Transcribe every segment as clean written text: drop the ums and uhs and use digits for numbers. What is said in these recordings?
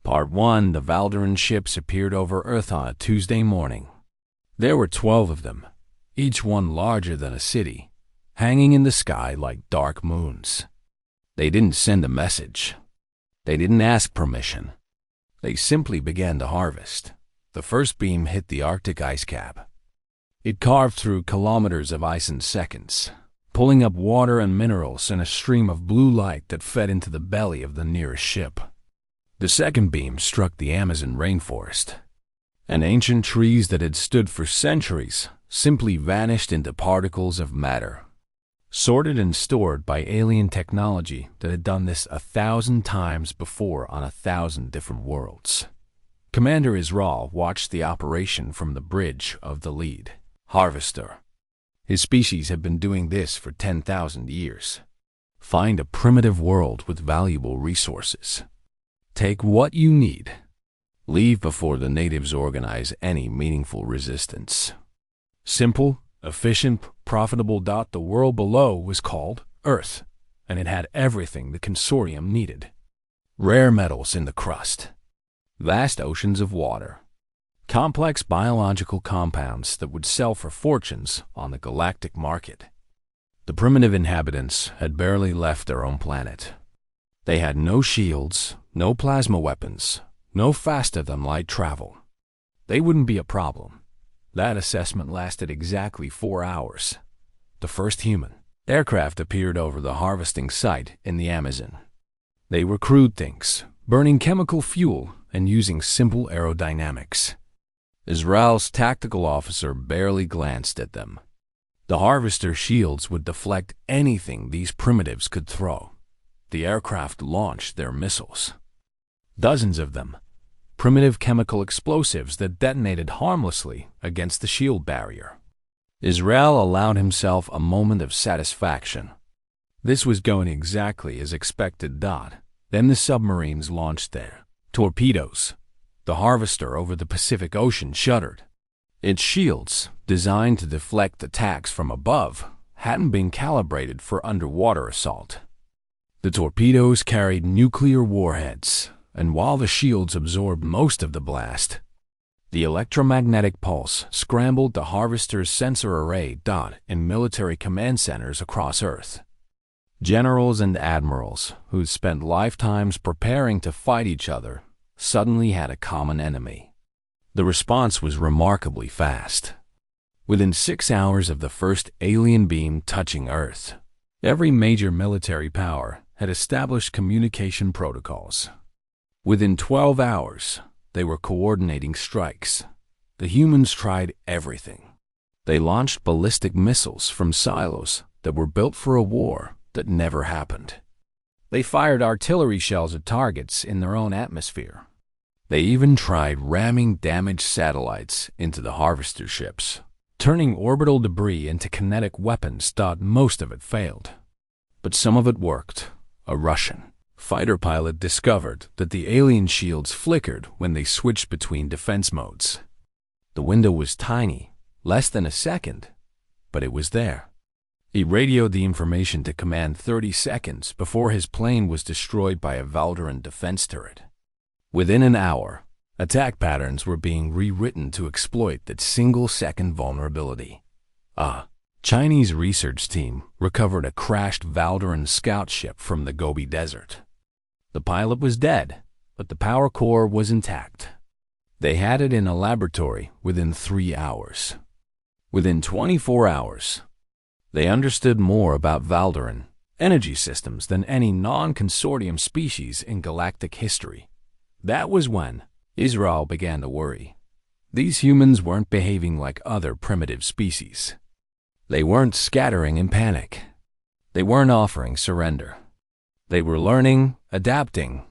Part 1. The Valderan ships appeared over Earth on a Tuesday morning. There were 12 of them, each one larger than a city, hanging in the sky like dark moons. They didn't send a message. They didn't ask permission. They simply began to harvest. The first beam hit the Arctic ice cap. It carved through kilometers of ice in seconds, pulling up water and minerals in a stream of blue light that fed into the belly of the nearest ship. The second beam struck the Amazon rainforest, and ancient trees that had stood for centuries simply vanished into particles of matter, sorted and stored by alien technology that had done this 1,000 times before on 1,000 different worlds. Commander Israel watched the operation from the bridge of the lead harvester. His species had been doing this for 10,000 years. Find a primitive world with valuable resources. Take what you need. Leave before the natives organize any meaningful resistance. Simple, efficient, profitable. The world below was called Earth, and it had everything the consortium needed. Rare metals in the crust, vast oceans of water, complex biological compounds that would sell for fortunes on the galactic market. The primitive inhabitants had barely left their own planet. They had no shields, no plasma weapons, no faster-than-light travel. They wouldn't be a problem. That assessment lasted exactly 4 hours. The first human aircraft appeared over the harvesting site in the Amazon. They were crude things, burning chemical fuel and using simple aerodynamics. Israel's tactical officer barely glanced at them. The harvester shields would deflect anything these primitives could throw. The aircraft launched their missiles. Dozens of them. Primitive chemical explosives that detonated harmlessly against the shield barrier. Israel allowed himself a moment of satisfaction. This was going exactly as expected. Then the submarines launched their torpedoes. The harvester over the Pacific Ocean shuddered. Its shields, designed to deflect attacks from above, hadn't been calibrated for underwater assault. The torpedoes carried nuclear warheads, and while the shields absorbed most of the blast, the electromagnetic pulse scrambled the harvester's sensor array. In military command centers across Earth. Generals and admirals who'd spent lifetimes preparing to fight each other suddenly had a common enemy. The response was remarkably fast. Within 6 hours of the first alien beam touching Earth, every major military power had established communication protocols. Within 12 hours, they were coordinating strikes. The humans tried everything. They launched ballistic missiles from silos that were built for a war that never happened. They fired artillery shells at targets in their own atmosphere. They even tried ramming damaged satellites into the harvester ships, turning orbital debris into kinetic weapons. Most of it failed, but some of it worked. A Russian fighter pilot discovered that the alien shields flickered when they switched between defense modes. The window was tiny, less than a second, but it was there. He radioed the information to command 30 seconds before his plane was destroyed by a Valderan defense turret. Within an hour, attack patterns were being rewritten to exploit that single-second vulnerability. Chinese research team recovered a crashed Valderan scout ship from the Gobi Desert. The pilot was dead, but the power core was intact. They had it in a laboratory within 3 hours. Within 24 hours, they understood more about Valderan energy systems than any non-consortium species in galactic history. That was when Israel began to worry. These humans weren't behaving like other primitive species. They weren't scattering in panic. They weren't offering surrender. They were learning, adapting,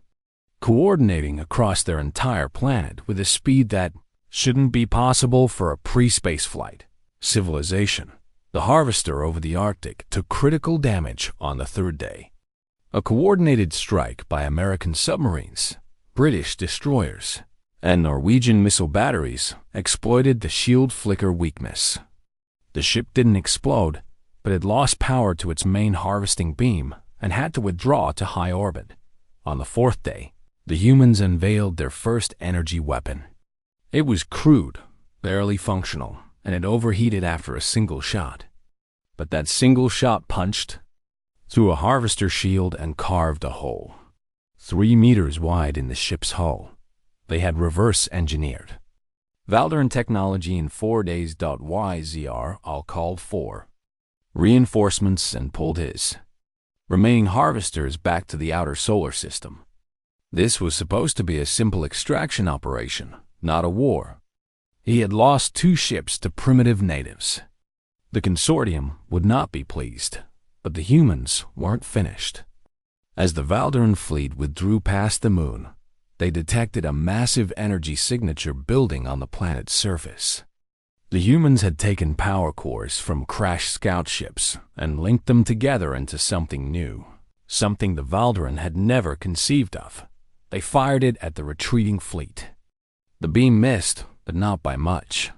coordinating across their entire planet with a speed that shouldn't be possible for a pre-space flight civilization. The harvester over the Arctic took critical damage on the third day. A coordinated strike by American submarines, British destroyers, and Norwegian missile batteries exploited the shield flicker weakness. The ship didn't explode, but it lost power to its main harvesting beam and had to withdraw to high orbit. On the fourth day, The humans unveiled their first energy weapon. It was crude, barely functional, and it overheated after a single shot. But that single shot punched through a harvester shield and carved a hole 3 meters wide in the ship's hull. They had reverse engineered Valdaran technology in 4 days. YZR all called for reinforcements and pulled his remaining harvesters back to the outer solar system. This was supposed to be a simple extraction operation, not a war. He had lost 2 ships to primitive natives. The consortium would not be pleased, but the humans weren't finished. As the Valdaran fleet withdrew past the moon, they detected a massive energy signature building on the planet's surface. The humans had taken power cores from crashed scout ships and linked them together into something new, something the Valdaran had never conceived of. They fired it at the retreating fleet. The beam missed, but not by much.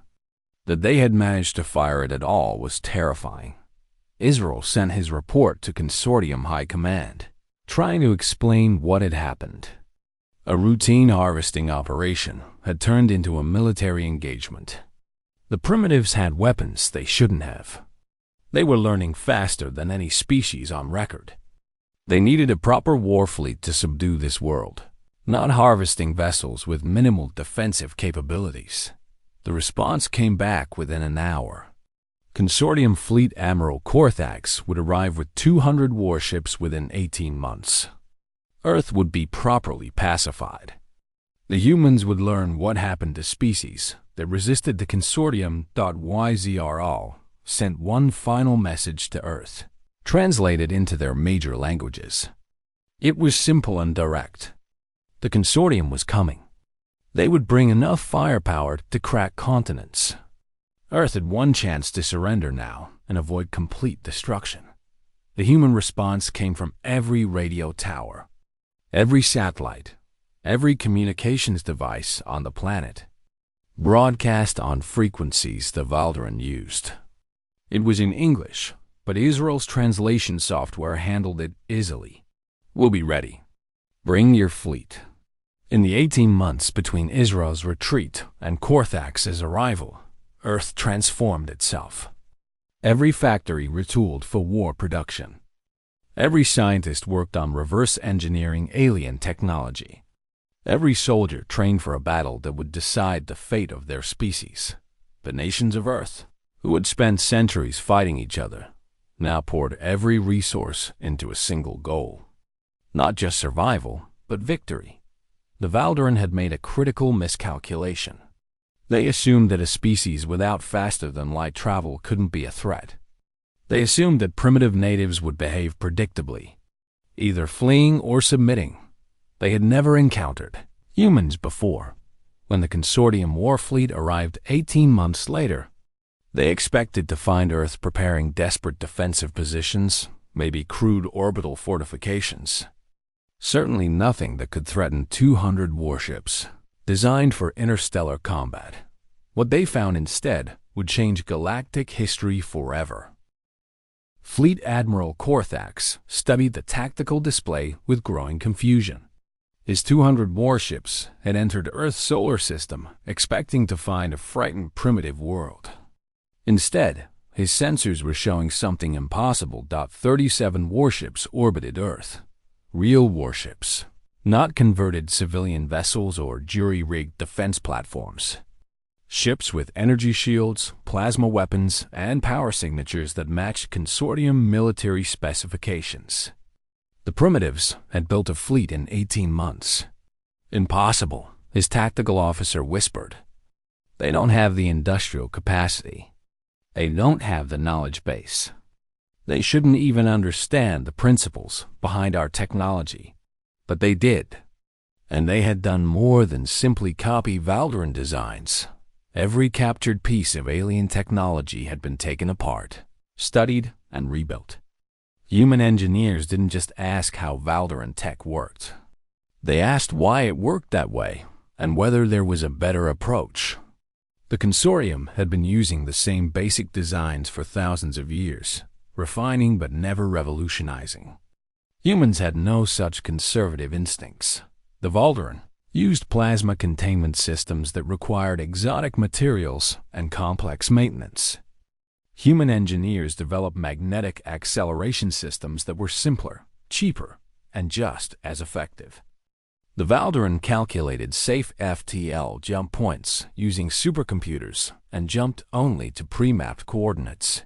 That they had managed to fire it at all was terrifying. Israel sent his report to Consortium High Command, trying to explain what had happened. A routine harvesting operation had turned into a military engagement. The primitives had weapons they shouldn't have. They were learning faster than any species on record. They needed a proper war fleet to subdue this world, not harvesting vessels with minimal defensive capabilities. The response came back within an hour. Consortium Fleet Admiral Korthax would arrive with 200 warships within 18 months. Earth would be properly pacified. The humans would learn what happened to species that resisted the Consortium. YZRL sent one final message to Earth, translated into their major languages. It was simple and direct. The Consortium was coming. They would bring enough firepower to crack continents. Earth had one chance to surrender now and avoid complete destruction. The human response came from every radio tower, every satellite, every communications device on the planet, broadcast on frequencies the Valdaran used. It was in English, but Israel's translation software handled it easily. We'll be ready. Bring your fleet. In the 18 months between Israel's retreat and Korthax's arrival, Earth transformed itself. Every factory retooled for war production. Every scientist worked on reverse engineering alien technology. Every soldier trained for a battle that would decide the fate of their species. The nations of Earth, who had spent centuries fighting each other, now poured every resource into a single goal. Not just survival, but victory. The Valdaran had made a critical miscalculation. They assumed that a species without faster-than-light travel couldn't be a threat. They assumed that primitive natives would behave predictably, either fleeing or submitting. They had never encountered humans before. When the Consortium war fleet arrived 18 months later, they expected to find Earth preparing desperate defensive positions, maybe crude orbital fortifications. Certainly nothing that could threaten 200 warships, designed for interstellar combat. What they found instead would change galactic history forever. Fleet Admiral Korthax studied the tactical display with growing confusion. His 200 warships had entered Earth's solar system, expecting to find a frightened primitive world. Instead, his sensors were showing something impossible. 37 warships orbited Earth. Real warships, not converted civilian vessels or jury-rigged defense platforms. Ships with energy shields, plasma weapons, and power signatures that matched Consortium military specifications. The primitives had built a fleet in 18 months. Impossible, his tactical officer whispered. They don't have the industrial capacity. They don't have the knowledge base. They shouldn't even understand the principles behind our technology. But they did. And they had done more than simply copy Valdaran designs. Every captured piece of alien technology had been taken apart, studied, and rebuilt. Human engineers didn't just ask how Valdaran tech worked. They asked why it worked that way, and whether there was a better approach. The Consortium had been using the same basic designs for thousands of years, refining but never revolutionizing. Humans had no such conservative instincts. The Valderan used plasma containment systems that required exotic materials and complex maintenance. Human engineers developed magnetic acceleration systems that were simpler, cheaper, and just as effective. The Valderan calculated safe FTL jump points using supercomputers and jumped only to pre-mapped coordinates.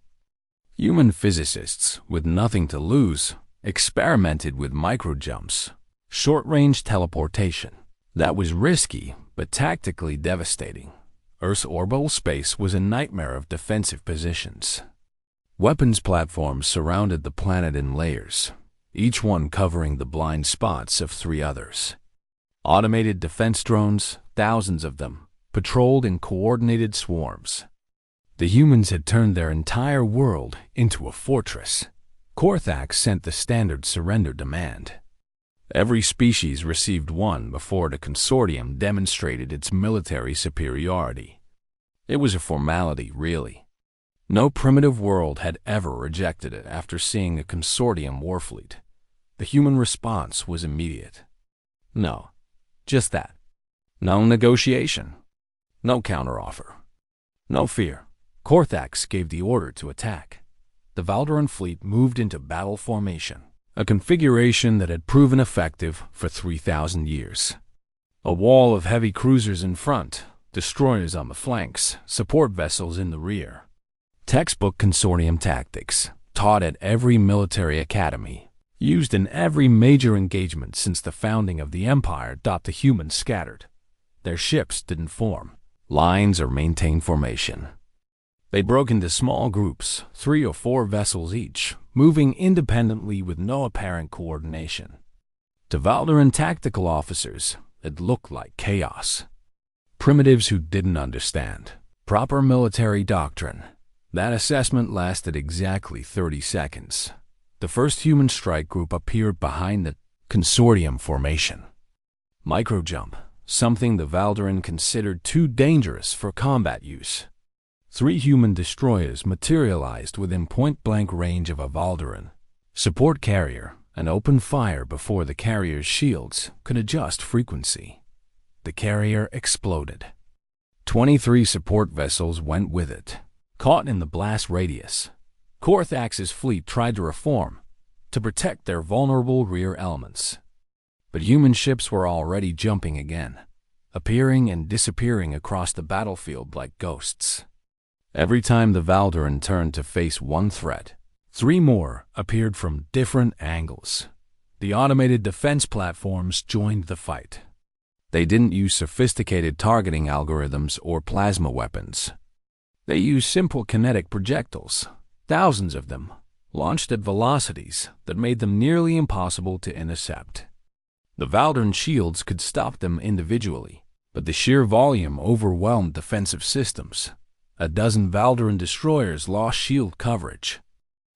Human physicists, with nothing to lose, experimented with microjumps, short-range teleportation. That was risky, but tactically devastating. Earth's orbital space was a nightmare of defensive positions. Weapons platforms surrounded the planet in layers, each one covering the blind spots of 3 others. Automated defense drones, thousands of them, patrolled in coordinated swarms. The humans had turned their entire world into a fortress. Korthax sent the standard surrender demand. Every species received one before the consortium demonstrated its military superiority. It was a formality, really. No primitive world had ever rejected it after seeing a consortium warfleet. The human response was immediate. No, just that. No negotiation. No counteroffer. No fear. Korthax gave the order to attack. The Valderan fleet moved into battle formation, a configuration that had proven effective for 3,000 years. A wall of heavy cruisers in front, destroyers on the flanks, support vessels in the rear. Textbook consortium tactics, taught at every military academy, used in every major engagement since the founding of the Empire. The humans scattered. Their ships didn't form lines or maintain formation. They broke into small groups, 3 or 4 vessels each, moving independently with no apparent coordination. To Valderan tactical officers, it looked like chaos. Primitives who didn't understand proper military doctrine. That assessment lasted exactly 30 seconds. The first human strike group appeared behind the consortium formation. Microjump, something the Valderan considered too dangerous for combat use. 3 human destroyers materialized within point-blank range of a Valderan support carrier and opened fire before the carrier's shields could adjust frequency. The carrier exploded. 23 support vessels went with it, caught in the blast radius. Korthax's fleet tried to reform, to protect their vulnerable rear elements. But human ships were already jumping again, appearing and disappearing across the battlefield like ghosts. Every time the Valderan turned to face one threat, 3 more appeared from different angles. The automated defense platforms joined the fight. They didn't use sophisticated targeting algorithms or plasma weapons. They used simple kinetic projectiles, thousands of them, launched at velocities that made them nearly impossible to intercept. The Valderan shields could stop them individually, but the sheer volume overwhelmed defensive systems. A dozen Valderan destroyers lost shield coverage.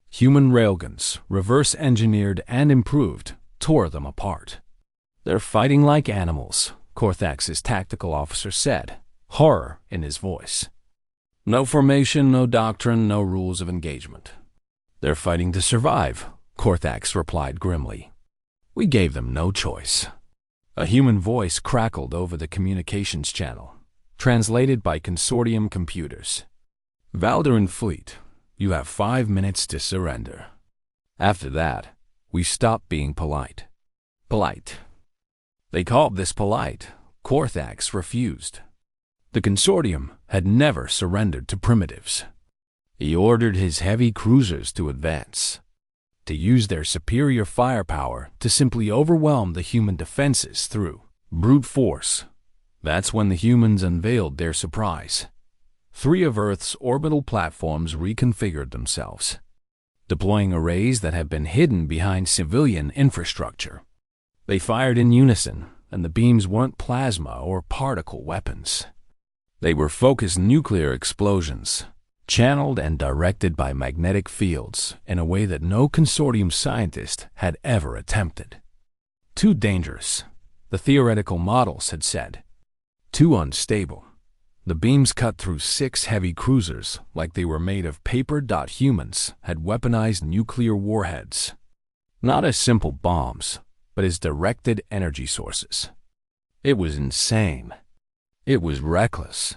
Human railguns, reverse-engineered and improved, tore them apart. "They're fighting like animals," Korthax's tactical officer said, horror in his voice. "No formation, no doctrine, no rules of engagement." "They're fighting to survive," Korthax replied grimly. "We gave them no choice." A human voice crackled over the communications channel, translated by consortium computers. "Valderan fleet, you have 5 minutes to surrender. After that, we stop being polite." Polite. They called this polite. Korthax refused. The consortium had never surrendered to primitives. He ordered his heavy cruisers to advance, to use their superior firepower to simply overwhelm the human defenses through brute force. That's when the humans unveiled their surprise. 3 of Earth's orbital platforms reconfigured themselves, deploying arrays that had been hidden behind civilian infrastructure. They fired in unison, and the beams weren't plasma or particle weapons. They were focused nuclear explosions, channeled and directed by magnetic fields in a way that no consortium scientist had ever attempted. Too dangerous, the theoretical models had said. Too unstable. The beams cut through 6 heavy cruisers like they were made of paper. Humans had weaponized nuclear warheads, not as simple bombs, but as directed energy sources. It was insane. It was reckless.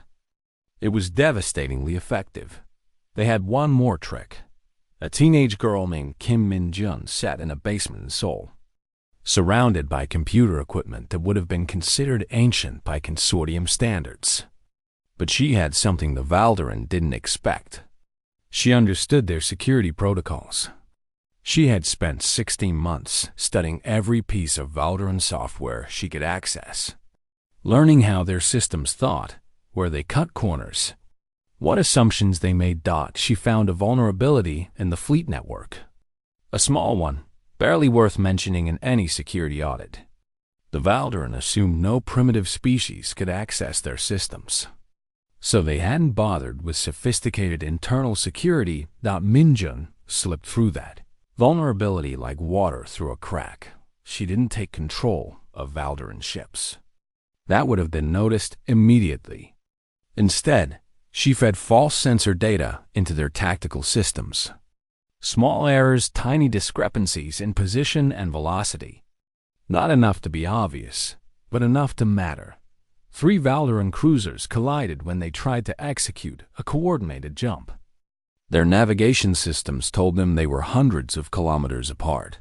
It was devastatingly effective. They had one more trick. A teenage girl named Kim Min-jun sat in a basement in Seoul, surrounded by computer equipment that would have been considered ancient by consortium standards. But she had something the Valderan didn't expect. She understood their security protocols. She had spent 16 months studying every piece of Valderan software she could access, learning how their systems thought, where they cut corners, what assumptions they made. She found a vulnerability in the fleet network. A small one, barely worth mentioning in any security audit. The Valderan assumed no primitive species could access their systems, so they hadn't bothered with sophisticated internal security. Min-jun slipped through that vulnerability like water through a crack. She didn't take control of Valderan ships. That would have been noticed immediately. Instead, she fed false sensor data into their tactical systems. Small errors, tiny discrepancies in position and velocity. Not enough to be obvious, but enough to matter. 3 Valderan cruisers collided when they tried to execute a coordinated jump. Their navigation systems told them they were hundreds of kilometers apart.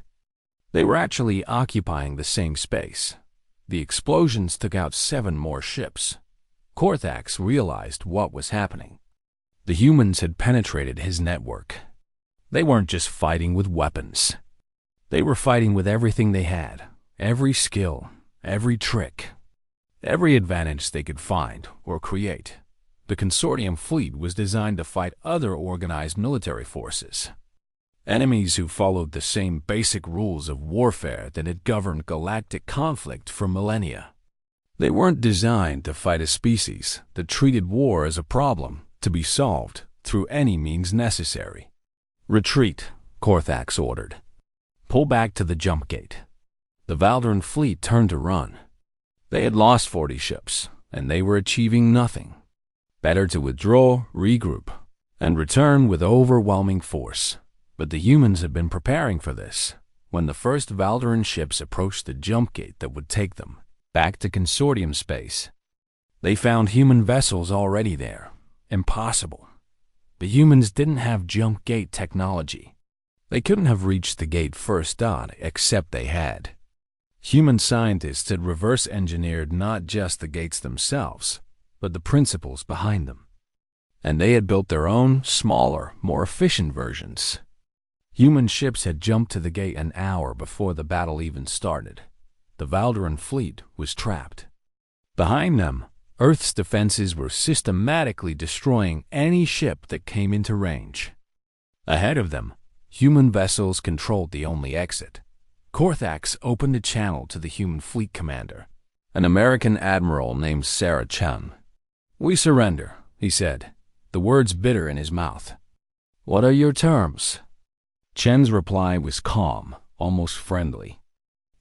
They were actually occupying the same space. The explosions took out 7 more ships. Korthax realized what was happening. The humans had penetrated his network. They weren't just fighting with weapons. They were fighting with everything they had, every skill, every trick, every advantage they could find or create. The consortium fleet was designed to fight other organized military forces, enemies who followed the same basic rules of warfare that had governed galactic conflict for millennia. They weren't designed to fight a species that treated war as a problem to be solved through any means necessary. Retreat, Korthax ordered. Pull back to the jump gate. The Valderan fleet turned to run. They had lost 40 ships, and they were achieving nothing. Better to withdraw, regroup, and return with overwhelming force. But the humans had been preparing for this. When the first Valderan ships approached the jump gate that would take them back to consortium space, they found human vessels already there. Impossible. The humans didn't have jump gate technology. They couldn't have reached the gate first, except they had. Human scientists had reverse engineered not just the gates themselves, but the principles behind them. And they had built their own, smaller, more efficient versions. Human ships had jumped to the gate an hour before the battle even started. The Valderan fleet was trapped. Behind them, Earth's defenses were systematically destroying any ship that came into range. Ahead of them, human vessels controlled the only exit. Korthax opened a channel to the human fleet commander, an American admiral named Sarah Chun. "We surrender," he said, the words bitter in his mouth. "What are your terms?" Chen's reply was calm, almost friendly.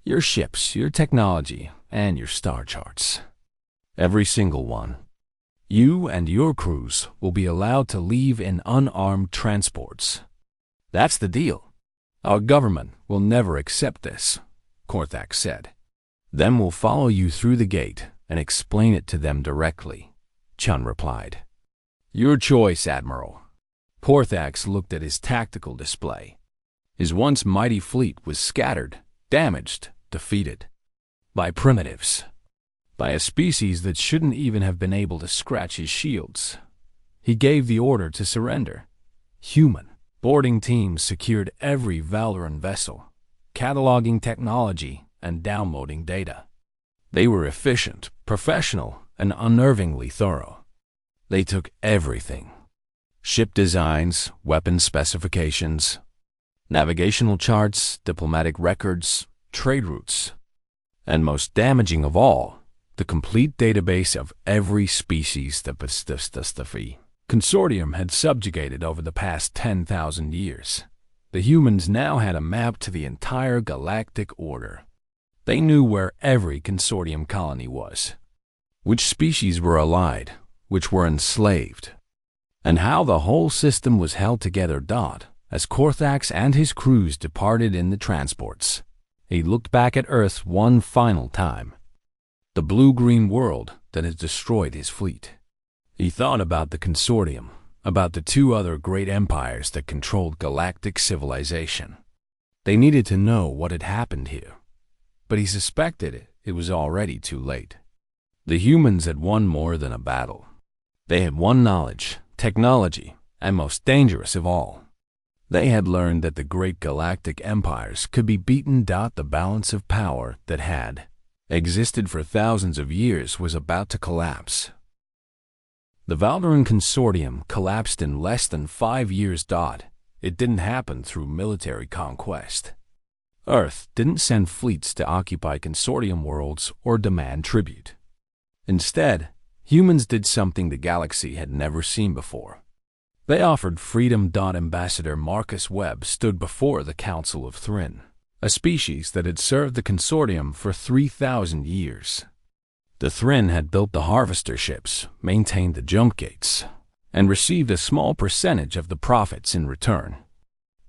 "Your ships, your technology, and your star charts. Every single one. You and your crews will be allowed to leave in unarmed transports. That's the deal. Our government will never accept this," Korthax said. "Then we'll follow you through the gate and explain it to them directly," Chun replied. "Your choice, Admiral." Korthax looked at his tactical display. His once mighty fleet was scattered, damaged, defeated. By primitives. By a species that shouldn't even have been able to scratch his shields. He gave the order to surrender. Human boarding teams secured every Valderan vessel, cataloging technology and downloading data. They were efficient, professional, and unnervingly thorough. They took everything. Ship designs, weapon specifications, navigational charts, diplomatic records, trade routes, and most damaging of all, the complete database of every species the consortium had subjugated over the past 10,000 years. The humans now had a map to the entire galactic order. They knew where every consortium colony was, which species were allied, which were enslaved, and how the whole system was held together. As Korthax and his crews departed in the transports, he looked back at Earth one final time. the blue-green world that had destroyed his fleet. He thought about the Consortium, about the two other great empires that controlled galactic civilization. They needed to know what had happened here, but he suspected it was already too late. The humans had won more than a battle. They had won knowledge, technology, and most dangerous of all, they had learned that the great galactic empires could be beaten. The balance of power that had existed for thousands of years was about to collapse. The Valderan Consortium collapsed in less than 5 years. It didn't happen through military conquest. Earth didn't send fleets to occupy Consortium worlds or demand tribute. Instead, humans did something the galaxy had never seen before. They offered freedom. Ambassador Marcus Webb stood before the Council of Thrin, a species that had served the Consortium for 3,000 years. The Thrin had built the harvester ships, maintained the jump gates, and received a small percentage of the profits in return.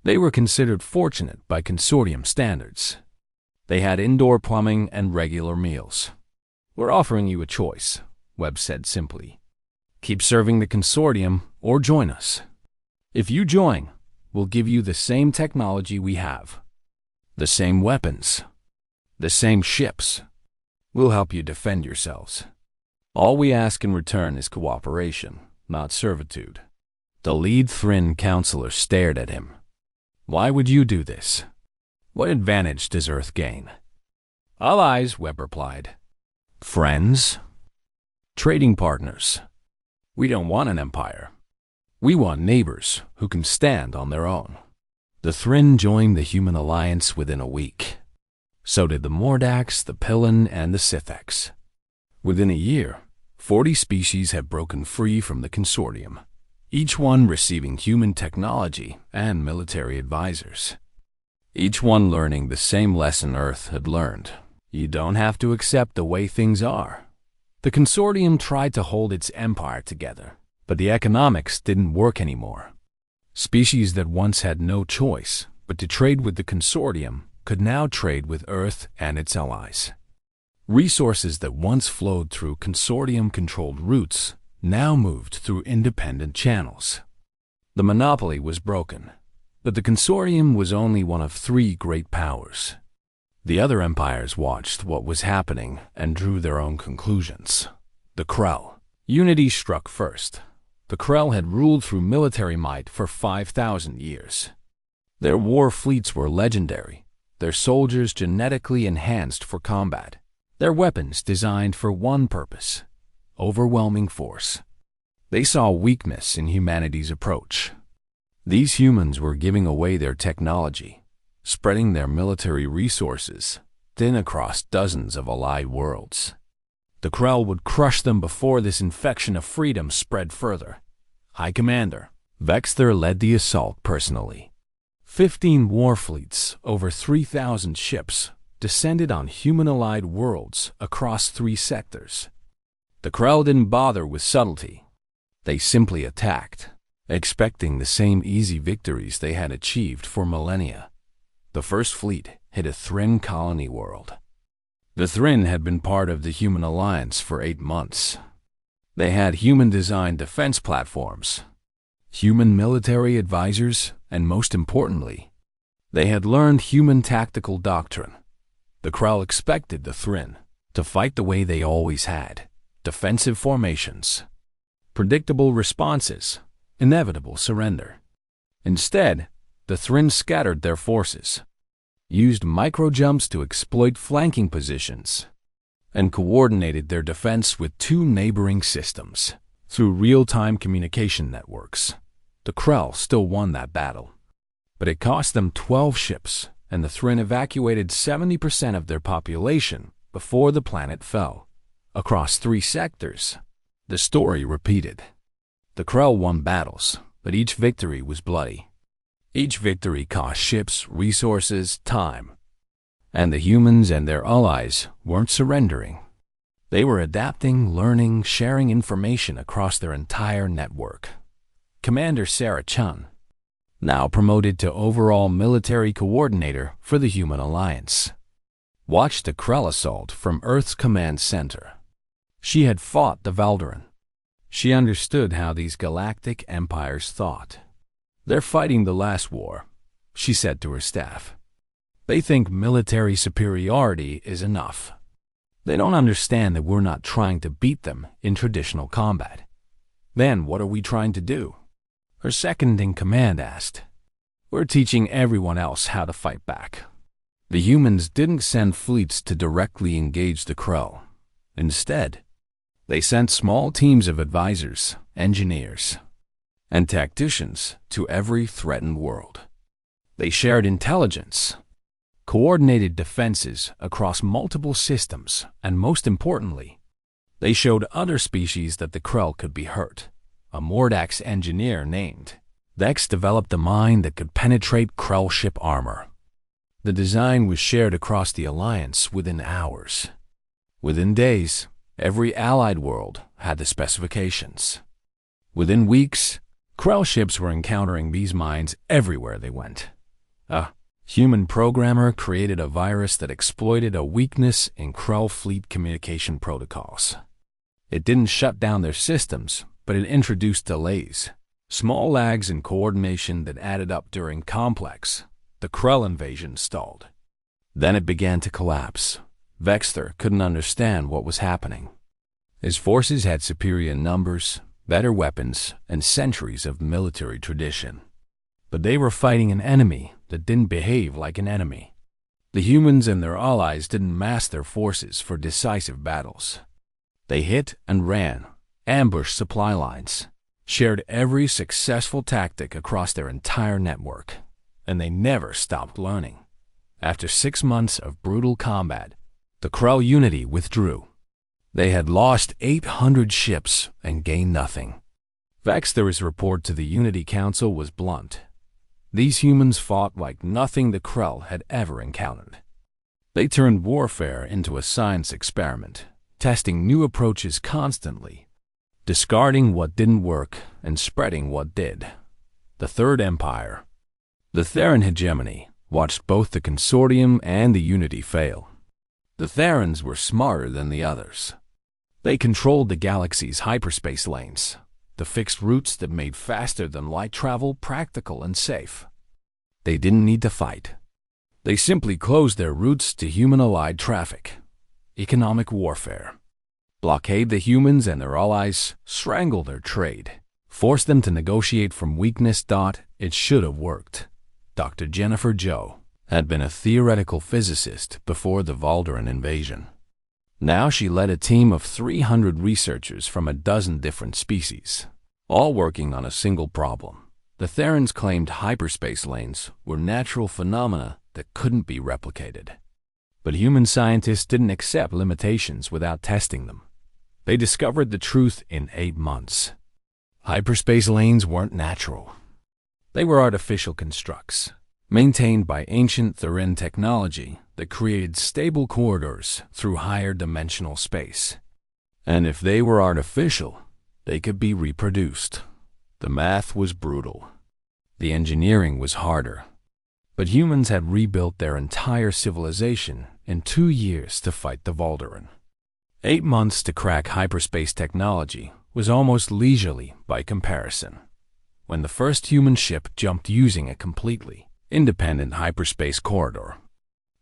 They were considered fortunate by Consortium standards. They had indoor plumbing and regular meals. "We're offering you a choice," Webb said simply. "Keep serving the Consortium or join us. If you join, we'll give you the same technology we have, the same weapons, the same ships. We'll help you defend yourselves. All we ask in return is cooperation, not servitude." The lead Thrin counselor stared at him. "Why would you do this? What advantage does Earth gain?" "Allies," Webb replied. "Friends? Trading partners. We don't want an empire. We want neighbors who can stand on their own." The Thrin joined the human alliance within a week. So did the Mordax, the Pillen, and the Sitheks. Within a year, 40 species had broken free from the Consortium, each one receiving human technology and military advisors. Each one learning the same lesson Earth had learned. You don't have to accept the way things are. The Consortium tried to hold its empire together, but the economics didn't work anymore. Species that once had no choice but to trade with the Consortium could now trade with Earth and its allies. Resources that once flowed through Consortium-controlled routes now moved through independent channels. The monopoly was broken, but the Consortium was only one of 3 great powers. The other empires watched what was happening and drew their own conclusions. The Krell. Unity struck first. The Krell had ruled through military might for 5,000 years. Their war fleets were legendary, their soldiers genetically enhanced for combat, their weapons designed for one purpose: overwhelming force. They saw weakness in humanity's approach. These humans were giving away their technology, spreading their military resources thin across dozens of allied worlds. The Krell would crush them before this infection of freedom spread further. High Commander Vexter led the assault personally. 15 war fleets, over 3,000 ships, descended on human-allied worlds across 3 sectors. The Krell didn't bother with subtlety. They simply attacked, expecting the same easy victories they had achieved for millennia. The first fleet hit a Thrin colony world. The Thrin had been part of the human alliance for 8 months. They had human-designed defense platforms, human military advisors, and most importantly, they had learned human tactical doctrine. The Krell expected the Thrin to fight the way they always had: defensive formations, predictable responses, inevitable surrender. Instead, the Thrin scattered their forces, used micro-jumps to exploit flanking positions, and coordinated their defense with 2 neighboring systems through real-time communication networks. The Krell still won that battle, but it cost them 12 ships, and the Thrin evacuated 70% of their population before the planet fell. Across 3 sectors, the story repeated. The Krell won battles, but each victory was bloody. Each victory cost ships, resources, time. And the humans and their allies weren't surrendering. They were adapting, learning, sharing information across their entire network. Commander Sarah Chun, now promoted to overall military coordinator for the Human Alliance, watched the Krell assault from Earth's command center. She had fought the Valderan. She understood how these galactic empires thought. "They're fighting the last war," she said to her staff. "They think military superiority is enough. They don't understand that we're not trying to beat them in traditional combat." "Then what are we trying to do?" her second-in-command asked. "We're teaching everyone else how to fight back." The humans didn't send fleets to directly engage the Krell. Instead, they sent small teams of advisors, engineers, and tacticians to every threatened world. They shared intelligence, coordinated defenses across multiple systems, and most importantly, they showed other species that the Krell could be hurt. A Mordax engineer named Vex developed a mine that could penetrate Krell ship armor. The design was shared across the Alliance within hours. Within days, every allied world had the specifications. Within weeks, Krell ships were encountering these mines everywhere they went. A human programmer created a virus that exploited a weakness in Krell fleet communication protocols. It didn't shut down their systems, but it introduced delays, small lags in coordination that added up during complex. The Krell invasion stalled. Then it began to collapse. Vexter couldn't understand what was happening. His forces had superior numbers, better weapons, and centuries of military tradition. But they were fighting an enemy that didn't behave like an enemy. The humans and their allies didn't mass their forces for decisive battles. They hit and ran, ambushed supply lines, shared every successful tactic across their entire network, and they never stopped learning. After 6 months of brutal combat, the Krell Unity withdrew. They had lost 800 ships and gained nothing. Vexter's report to the Unity Council was blunt. These humans fought like nothing the Krell had ever encountered. They turned warfare into a science experiment, testing new approaches constantly, discarding what didn't work and spreading what did. The Third Empire, the Theran hegemony, watched both the Consortium and the Unity fail. The Therans were smarter than the others. They controlled the galaxy's hyperspace lanes, the fixed routes that made faster-than-light travel practical and safe. They didn't need to fight. They simply closed their routes to human-allied traffic. Economic warfare. Blockade the humans and their allies, strangle their trade, force them to negotiate from weakness. It should have worked. Dr. Jennifer Joe had been a theoretical physicist before the Valderan invasion. Now she led a team of 300 researchers from a dozen different species, all working on a single problem. The Therans claimed hyperspace lanes were natural phenomena that couldn't be replicated. But human scientists didn't accept limitations without testing them. They discovered the truth in 8 months. Hyperspace lanes weren't natural. They were artificial constructs, maintained by ancient Theran technology that created stable corridors through higher dimensional space. And if they were artificial, they could be reproduced. The math was brutal. The engineering was harder. But humans had rebuilt their entire civilization in 2 years to fight the Valderan. 8 months to crack hyperspace technology was almost leisurely by comparison. When the first human ship jumped using a completely independent hyperspace corridor,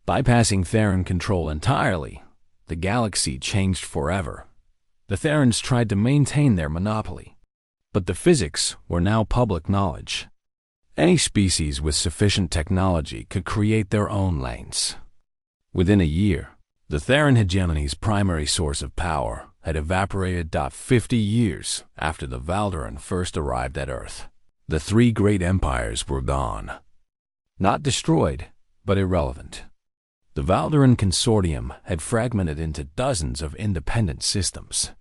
bypassing Theran control entirely, the galaxy changed forever. The Therans tried to maintain their monopoly, but the physics were now public knowledge. Any species with sufficient technology could create their own lanes. Within a year, the Theran hegemony's primary source of power had evaporated. 50 years after the Valderan first arrived at Earth, the 3 great empires were gone. Not destroyed, but irrelevant. The Valderan Consortium had fragmented into dozens of independent systems.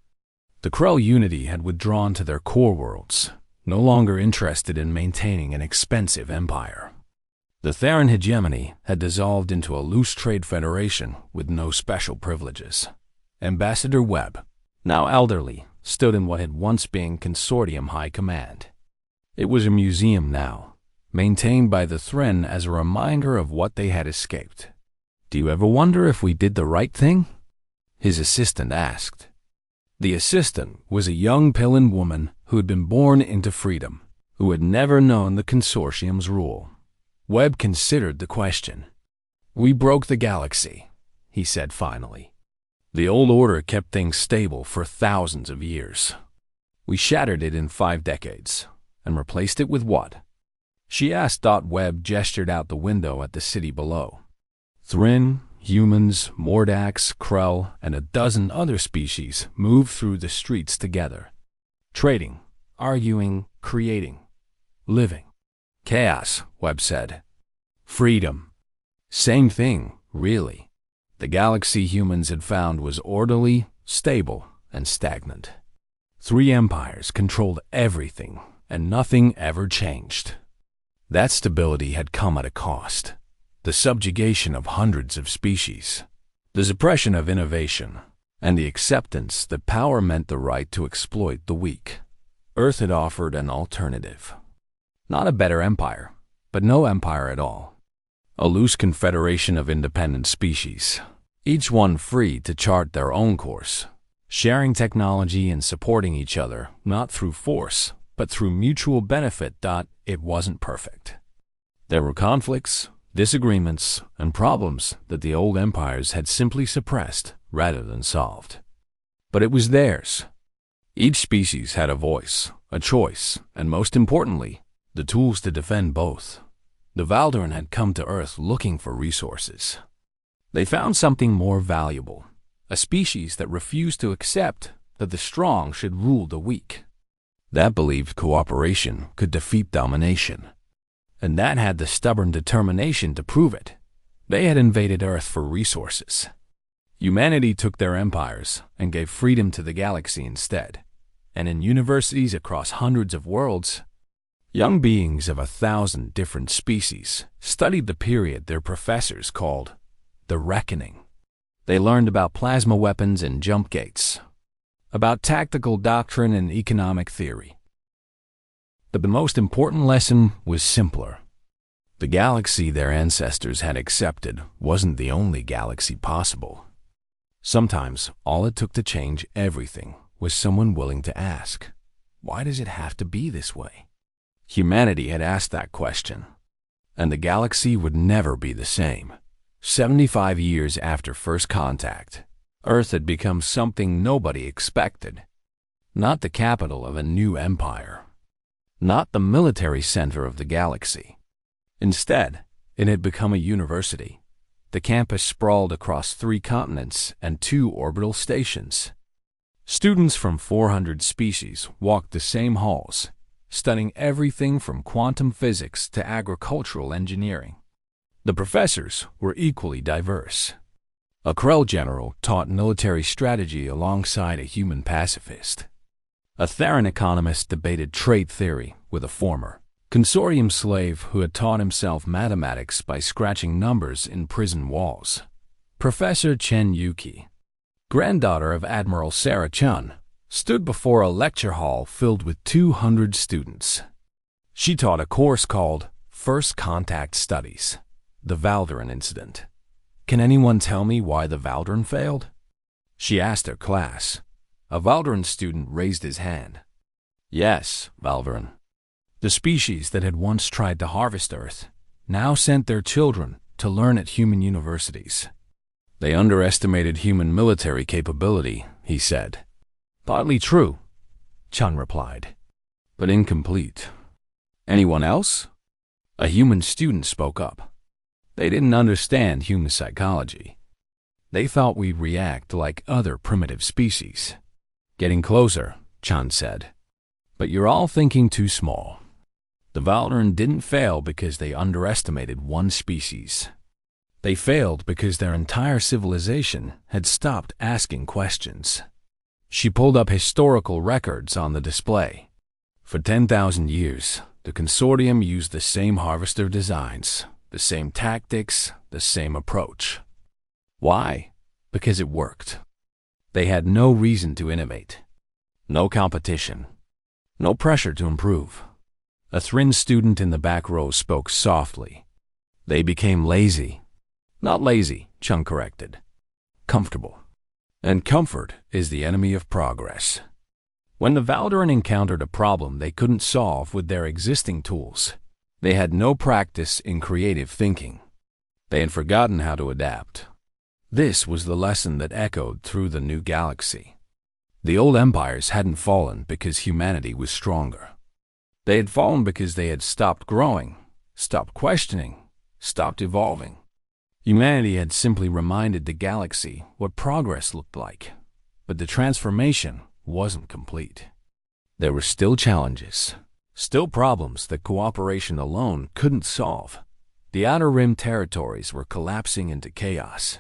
The Krell Unity had withdrawn to their core worlds, no longer interested in maintaining an expensive empire. The Theran hegemony had dissolved into a loose trade federation with no special privileges. Ambassador Webb, now elderly, stood in what had once been Consortium High Command. It was a museum now, maintained by the Thren as a reminder of what they had escaped. "Do you ever wonder if we did the right thing?" his assistant asked. The assistant was a young Pillan woman who had been born into freedom, who had never known the consortium's rule. Webb considered the question. "We broke the galaxy," he said finally. "The old order kept things stable for thousands of years. We shattered it in 5 decades, and replaced it with what?" she asked. Webb gestured out the window at the city below. Thrin, humans, Mordax, Krell, and a dozen other species moved through the streets together. Trading, arguing, creating, living. "Chaos," Webb said. "Freedom. Same thing, really. The galaxy humans had found was orderly, stable, and stagnant. 3 empires controlled everything, and nothing ever changed. That stability had come at a cost. The subjugation of hundreds of species, the suppression of innovation, and the acceptance that power meant the right to exploit the weak. Earth had offered an alternative. Not a better empire, but no empire at all. A loose confederation of independent species, each one free to chart their own course, sharing technology and supporting each other, not through force, but through mutual benefit. It wasn't perfect. There were conflicts, disagreements, and problems that the old empires had simply suppressed rather than solved. But it was theirs. Each species had a voice, a choice, and most importantly, the tools to defend both. The Valdaran had come to Earth looking for resources. They found something more valuable, a species that refused to accept that the strong should rule the weak. That believed cooperation could defeat domination. And that had the stubborn determination to prove it. They had invaded Earth for resources. Humanity took their empires and gave freedom to the galaxy instead. And in universities across hundreds of worlds, young beings of 1,000 different species studied the period their professors called the Reckoning. They learned about plasma weapons and jump gates, about tactical doctrine and economic theory. But the most important lesson was simpler. The galaxy their ancestors had accepted wasn't the only galaxy possible. Sometimes all it took to change everything was someone willing to ask, "Why does it have to be this way?" Humanity had asked that question, and the galaxy would never be the same. 75 years after first contact, Earth had become something nobody expected. Not the capital of a new empire. Not the military center of the galaxy. Instead, it had become a university. The campus sprawled across 3 continents and 2 orbital stations. Students from 400 species walked the same halls, studying everything from quantum physics to agricultural engineering. The professors were equally diverse. A Krell general taught military strategy alongside a human pacifist. A Theran economist debated trade theory with a former consortium slave who had taught himself mathematics by scratching numbers in prison walls. Professor Chen Yuki, granddaughter of Admiral Sarah Chun, stood before a lecture hall filled with 200 students. She taught a course called First Contact Studies, the Valdaran Incident. "Can anyone tell me why the Valdaran failed?" she asked her class. A Valdaran student raised his hand. "Yes, Valdaran. The species that had once tried to harvest Earth now sent their children to learn at human universities. They underestimated human military capability," he said. "Partly true," Chun replied, "but incomplete." "Anyone else?" A human student spoke up. "They didn't understand human psychology. They thought we'd react like other primitive species." "Getting closer," Chun said. "But you're all thinking too small. The Valdaran didn't fail because they underestimated one species. They failed because their entire civilization had stopped asking questions." She pulled up historical records on the display. For 10,000 years, the consortium used the same harvester designs, the same tactics, the same approach. Why? Because it worked. They had no reason to innovate, no competition, no pressure to improve. A Thrin student in the back row spoke softly. They became lazy. Not lazy, Chung corrected. Comfortable. And comfort is the enemy of progress. When the Valderan encountered a problem they couldn't solve with their existing tools, they had no practice in creative thinking. They had forgotten how to adapt. This was the lesson that echoed through the new galaxy. The old empires hadn't fallen because humanity was stronger. They had fallen because they had stopped growing, stopped questioning, stopped evolving. Humanity had simply reminded the galaxy what progress looked like, but the transformation wasn't complete. There were still challenges, still problems that cooperation alone couldn't solve. The Outer Rim territories were collapsing into chaos.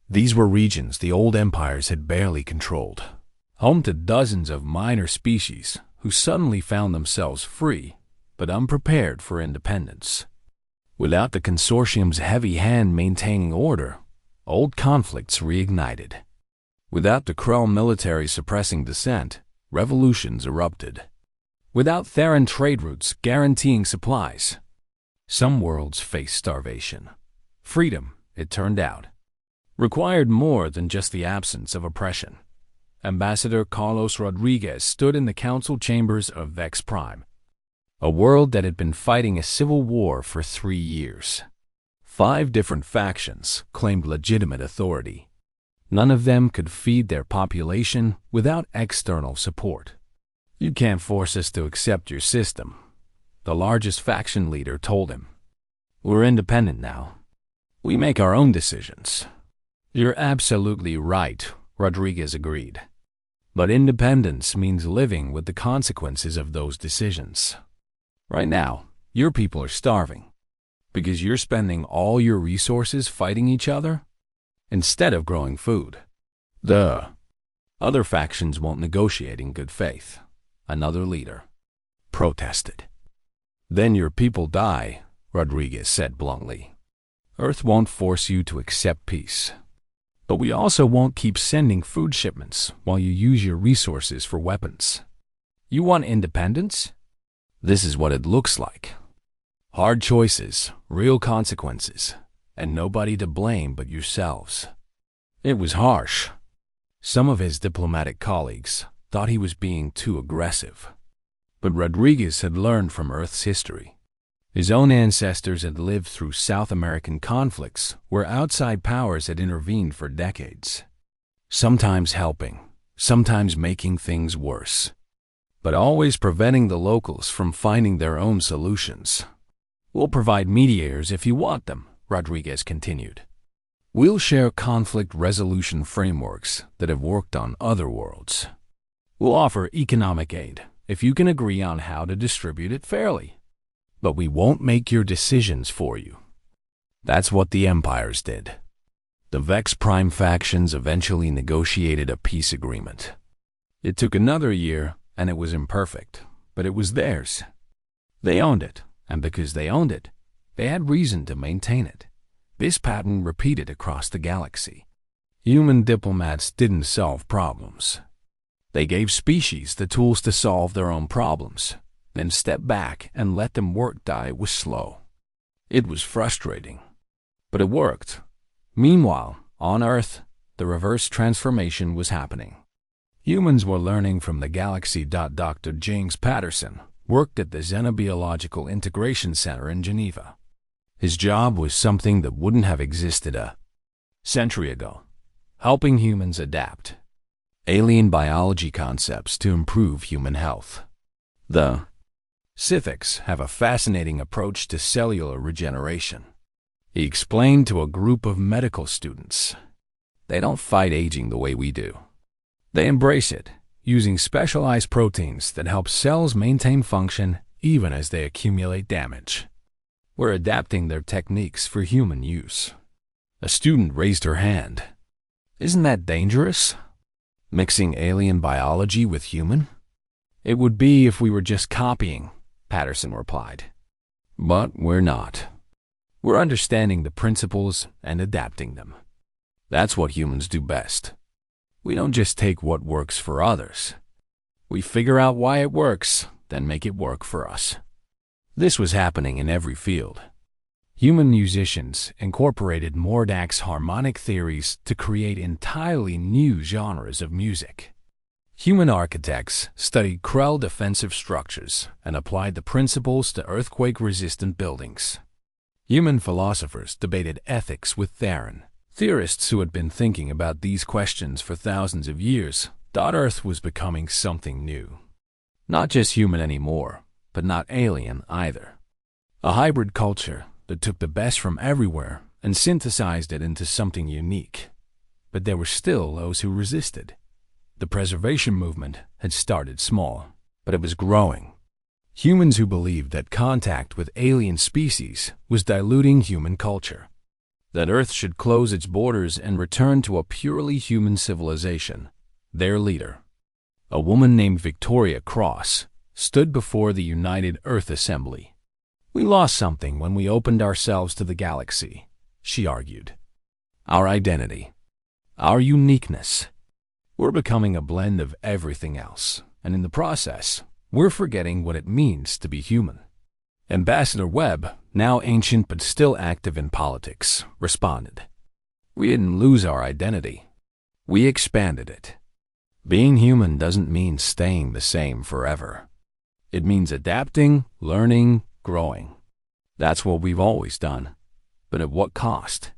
These were regions the old empires had barely controlled, home to dozens of minor species who suddenly found themselves free but unprepared for independence. Without the consortium's heavy hand maintaining order, old conflicts reignited. Without the Krell military suppressing dissent, revolutions erupted. Without Theran trade routes guaranteeing supplies, some worlds faced starvation. Freedom, it turned out, required more than just the absence of oppression. Ambassador Carlos Rodriguez stood in the council chambers of Vex Prime, a world that had been fighting a civil war for 3 years. 5 different factions claimed legitimate authority. None of them could feed their population without external support. "You can't force us to accept your system," the largest faction leader told him. "We're independent now. We make our own decisions." "You're absolutely right," Rodriguez agreed. "But independence means living with the consequences of those decisions. Right now, your people are starving because you're spending all your resources fighting each other instead of growing food." "Duh." "Other factions won't negotiate in good faith," another leader protested. "Then your people die," Rodriguez said bluntly. "Earth won't force you to accept peace. But we also won't keep sending food shipments while you use your resources for weapons. You want independence? This is what it looks like. Hard choices, real consequences, and nobody to blame but yourselves." It was harsh. Some of his diplomatic colleagues thought he was being too aggressive. But Rodriguez had learned from Earth's history. His own ancestors had lived through South American conflicts where outside powers had intervened for decades, sometimes helping, sometimes making things worse, but always preventing the locals from finding their own solutions. "We'll provide mediators if you want them," Rodriguez continued. "We'll share conflict resolution frameworks that have worked on other worlds. We'll offer economic aid if you can agree on how to distribute it fairly. But we won't make your decisions for you." That's what the empires did. The Vex Prime factions eventually negotiated a peace agreement. It took another year, and it was imperfect, but it was theirs. They owned it, and because they owned it, they had reason to maintain it. This pattern repeated across the galaxy. Human diplomats didn't solve problems. They gave species the tools to solve their own problems, then stepped back and let them work die was slow. It was frustrating, but it worked. Meanwhile, on Earth, the reverse transformation was happening. Humans were learning from the galaxy. Dr. James Patterson worked at the Xenobiological Integration Center in Geneva. His job was something that wouldn't have existed a century ago, helping humans adapt alien biology concepts to improve human health. The Scythics have a fascinating approach to cellular regeneration, he explained to a group of medical students. They don't fight aging the way we do. They embrace it, using specialized proteins that help cells maintain function even as they accumulate damage. We're adapting their techniques for human use. A student raised her hand. "Isn't that dangerous? Mixing alien biology with human?" "It would be if we were just copying," Patterson replied. "But we're not. We're understanding the principles and adapting them. That's what humans do best. We don't just take what works for others. We figure out why it works, then make it work for us." This was happening in every field. Human musicians incorporated Mordak's harmonic theories to create entirely new genres of music. Human architects studied Krell defensive structures and applied the principles to earthquake-resistant buildings. Human philosophers debated ethics with Theron. Theorists who had been thinking about these questions for thousands of years thought Earth was becoming something new. Not just human anymore, but not alien either. A hybrid culture that took the best from everywhere and synthesized it into something unique. But there were still those who resisted. The preservation movement had started small, but it was growing. Humans who believed that contact with alien species was diluting human culture, that Earth should close its borders and return to a purely human civilization. Their leader, a woman named Victoria Cross, stood before the United Earth Assembly. "We lost something when we opened ourselves to the galaxy," she argued. "Our identity, our uniqueness. We're becoming a blend of everything else, and in the process, we're forgetting what it means to be human." Ambassador Webb, now ancient but still active in politics, responded, "We didn't lose our identity. We expanded it. Being human doesn't mean staying the same forever. It means adapting, learning, growing. That's what we've always done. But at what cost?"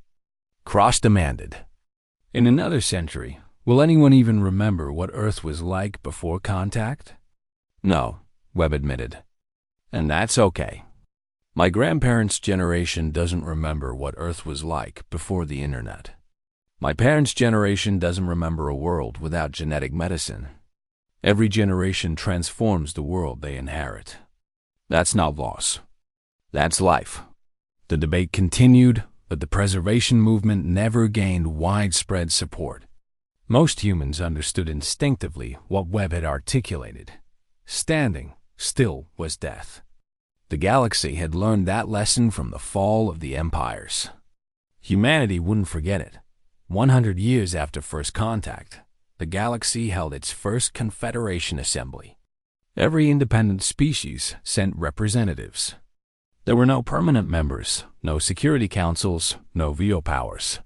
Cross demanded, "In another century, will anyone even remember what Earth was like before contact?" "No," Webb admitted. "And that's okay. My grandparents' generation doesn't remember what Earth was like before the internet. My parents' generation doesn't remember a world without genetic medicine. Every generation transforms the world they inherit. That's not loss. That's life." The debate continued, but the preservation movement never gained widespread support. Most humans understood instinctively what Webb had articulated. Standing still was death. The galaxy had learned that lesson from the fall of the empires. Humanity wouldn't forget it. 100 years after first contact, the galaxy held its first Confederation Assembly. Every independent species sent representatives. There were no permanent members, no security councils, no veto powers.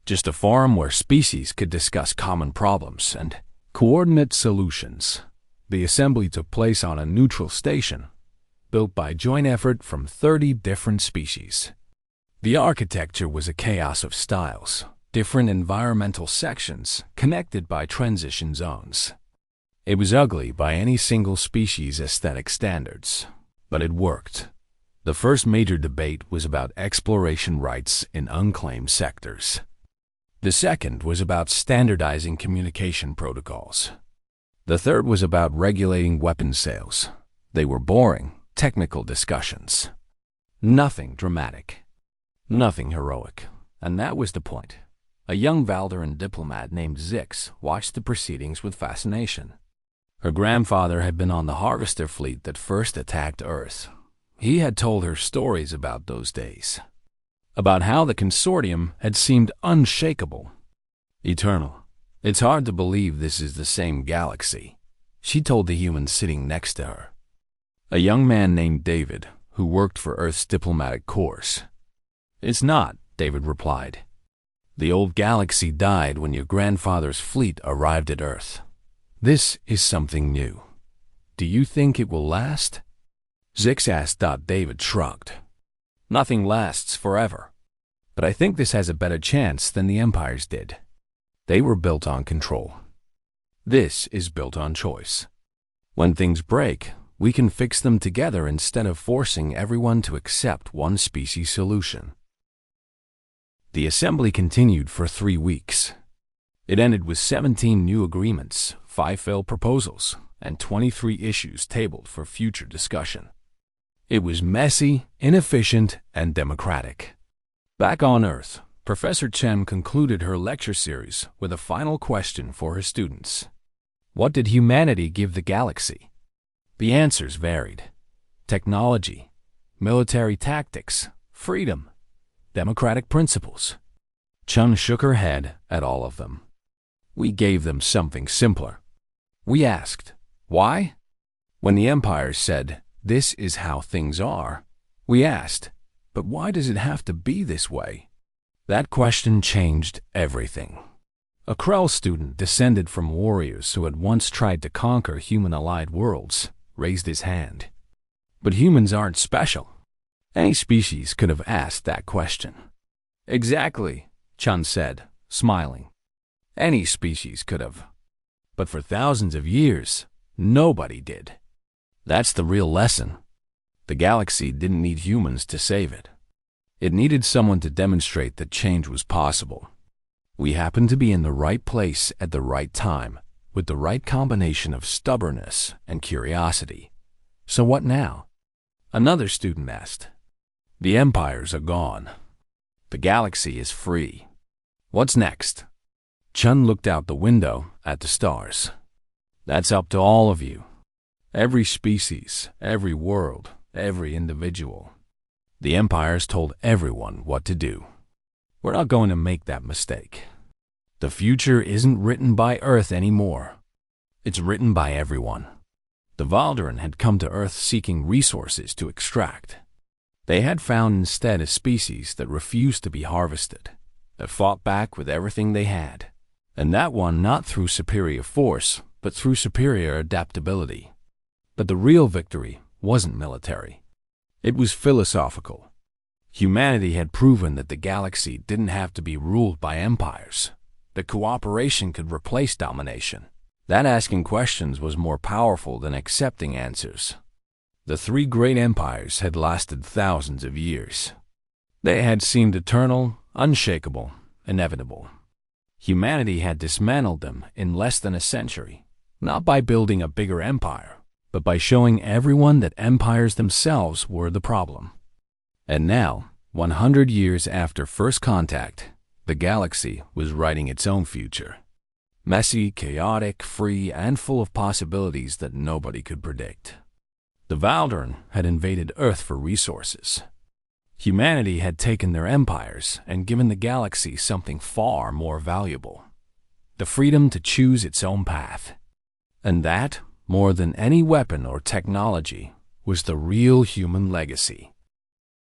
Just a forum where species could discuss common problems and coordinate solutions. The assembly took place on a neutral station, built by joint effort from 30 different species. The architecture was a chaos of styles, different environmental sections connected by transition zones. It was ugly by any single species' aesthetic standards, but it worked. The first major debate was about exploration rights in unclaimed sectors. The second was about standardizing communication protocols. The third was about regulating weapons sales. They were boring, technical discussions. Nothing dramatic. Nothing heroic. And that was the point. A young Valderan diplomat named Zix watched the proceedings with fascination. Her grandfather had been on the Harvester fleet that first attacked Earth. He had told her stories about those days, about how the consortium had seemed unshakable, eternal. "It's hard to believe this is the same galaxy," she told the human sitting next to her, a young man named David, who worked for Earth's diplomatic corps. "It's not," David replied. "The old galaxy died when your grandfather's fleet arrived at Earth. This is something new. Do you think it will last?" Zix asked. David shrugged. "Nothing lasts forever. But I think this has a better chance than the empires did. They were built on control. This is built on choice. When things break, we can fix them together instead of forcing everyone to accept one species solution." The assembly continued for 3 weeks. It ended with 17 new agreements, 5 failed proposals, and 23 issues tabled for future discussion. It was messy, inefficient, and democratic. Back on Earth, Professor Chen concluded her lecture series with a final question for her students. What did humanity give the galaxy? The answers varied. Technology, military tactics, freedom, democratic principles. Chen shook her head at all of them. "We gave them something simpler." We asked, "Why?" When the empires said, "This is how things are," we asked, But why does it have to be this way? That question changed everything. A Krell student descended from warriors who had once tried to conquer human-allied worlds raised his hand. But humans aren't special. Any species could have asked that question. Exactly, Chun said, smiling. Any species could have. But for thousands of years, nobody did. That's the real lesson. The galaxy didn't need humans to save it. It needed someone to demonstrate that change was possible. We happened to be in the right place at the right time, with the right combination of stubbornness and curiosity. So what now? Another student asked. The empires are gone. The galaxy is free. What's next? Chun looked out the window at the stars. That's up to all of you. Every species, every world, every individual. The empires told everyone what to do. We're not going to make that mistake. The future isn't written by Earth anymore. It's written by everyone. The Valdaran had come to Earth seeking resources to extract. They had found instead a species that refused to be harvested, that fought back with everything they had. And that one not through superior force, but through superior adaptability. But the real victory wasn't military. It was philosophical. Humanity had proven that the galaxy didn't have to be ruled by empires, that cooperation could replace domination, that asking questions was more powerful than accepting answers. The three great empires had lasted thousands of years. They had seemed eternal, unshakable, inevitable. Humanity had dismantled them in less than a century, not by building a bigger empire, but by showing everyone that empires themselves were the problem. And now, 100 years after first contact, the galaxy was writing its own future. Messy, chaotic, free, and full of possibilities that nobody could predict. The Valdaran had invaded Earth for resources. Humanity had taken their empires and given the galaxy something far more valuable. The freedom to choose its own path. And that, more than any weapon or technology, was the real human legacy.